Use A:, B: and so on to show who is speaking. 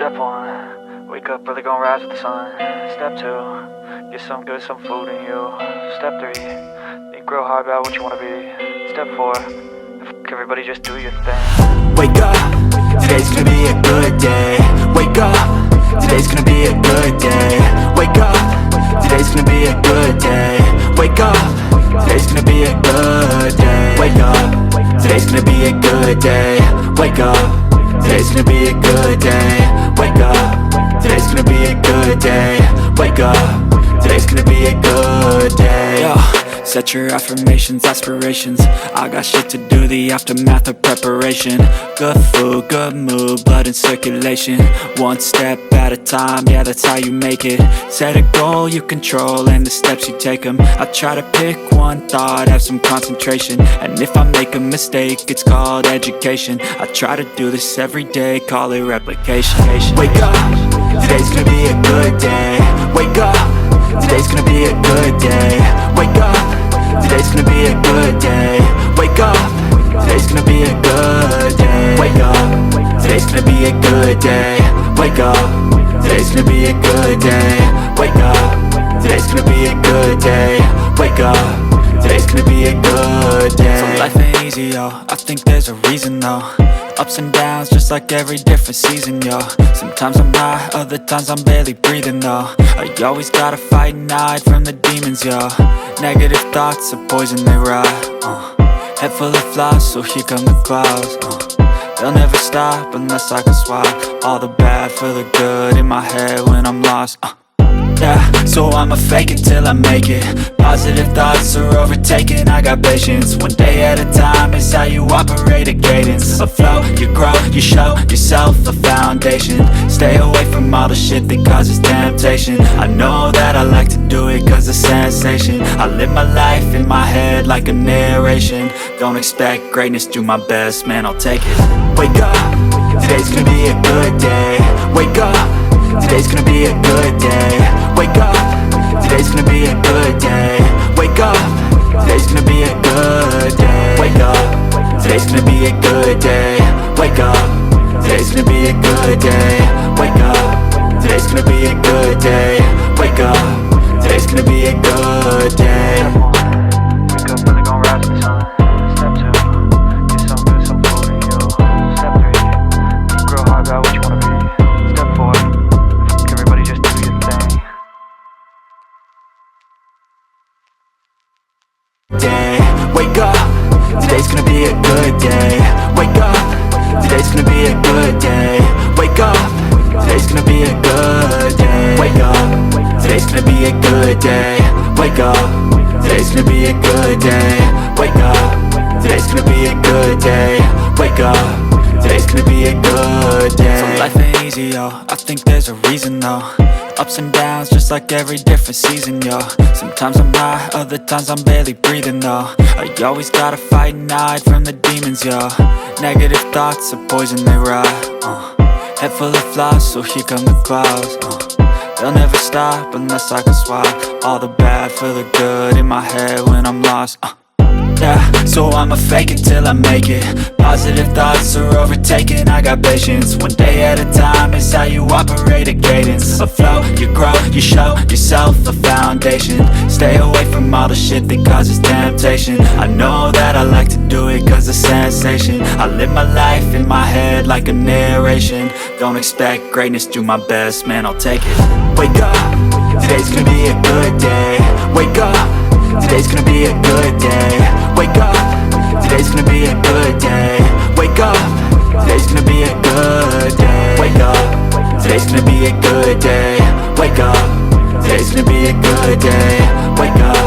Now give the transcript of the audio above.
A: Step 1, wake up early, gonna rise with the sun. Step 2, get some good, some food in you. Step 3, think real hard about what you wanna be. Step 4, everybody just do your thing.
B: Wake up, today's gonna be a good day. Wake up, today's gonna be a good day. Wake up, today's gonna be a good day. Wake up, today's gonna be a good day. Wake up, today's gonna be a good day. Wake up, today's gonna be a good day. Wake up, today's gonna be a good day. Wake up, today's gonna be a good day. Yo, set your affirmations, aspirations. I got shit to do, the aftermath of preparation. Good food, good mood, blood in circulation. One step at a time, yeah, that's how you make it. Set a goal you control and the steps you take them. I try to pick one thought, have some concentration. And if I make a mistake, it's called education. I try to do this every day, call it replication. Wake up, today's gonna be a good day. Wake up, today's gonna be a good day. Wake up, today's gonna be a good day. Wake up, today's gonna be a good day. Wake up, today's gonna be a good day. Wake up, today's gonna be a good day. Wake up, today's gonna be a good day. Wake up, today's gonna be a good day. So life ain't easy, yo, I think there's a reason though. Ups and downs, just like every different season, yo. Sometimes I'm high, other times I'm barely breathing, though. I always gotta fight and hide from the demons, yo. Negative thoughts are poison, they rot. Head full of flies, so here come the clouds. They'll never stop unless I can swap all the bad for the good in my head when I'm lost. Yeah, so I'ma fake it till I make it. Positive thoughts are overtaken, I got patience. One day at a time is how you operate a cadence. A flow, you grow, you show yourself a foundation. Stay away from all the shit that causes temptation. I know that I like to do it cause it's sensation. I live my life in my head like a narration. Don't expect greatness, do my best, man, I'll take it. Wake up, today's gonna be a good day. Wake up, today's gonna be a good day. Wake up, today's gonna be a good day. Wake up, today's gonna be a good day. Wake up, today's gonna be a good day. Wake up, today's gonna be a good day. Wake up, today's gonna be a good day. Wake up, today's gonna be a good day.
A: Wake up early, gonna rise with the sun. Step 2, get some good, some food in you. Step 3, think real hard about what you wanna be. Step 4, everybody just do your thing.
B: Day. Wake up, today's gonna be a good day. Wake up, today's gonna be a good day. Wake up, today's gonna be a good day. Wake up, today's gonna be a good day. Wake up, today's gonna be a good day. Wake up, today's gonna be a good day. Wake up, today's gonna be a good day. So life ain't easy, yo, I think there's a reason though. Ups and downs, just like every different season, yo. Sometimes I'm high, other times I'm barely breathing, though. I always gotta fight and hide from the demons, yo. Negative thoughts are poison, they rot. Head full of flies, so here come the clouds. They'll never stop unless I can swap all the bad for the good in my head when I'm lost. Yeah, so I'ma fake it till I make it. Positive thoughts are overtaken, I got patience. One day at a time is how you operate a cadence. A flow, you grow, you show yourself a foundation. Stay away from all the shit that causes temptation. I know that I like to do it cause it's sensation. I live my life in my head like a narration. Don't expect greatness, do my best, man, I'll take it. Wake up, today's gonna be a good day. Wake up, today's gonna be a good day. Wake up, today's gonna be a good day. Wake up, today's gonna be a good day. Wake up, today's gonna be a good day. Wake up, today's gonna be a good day. Wake up.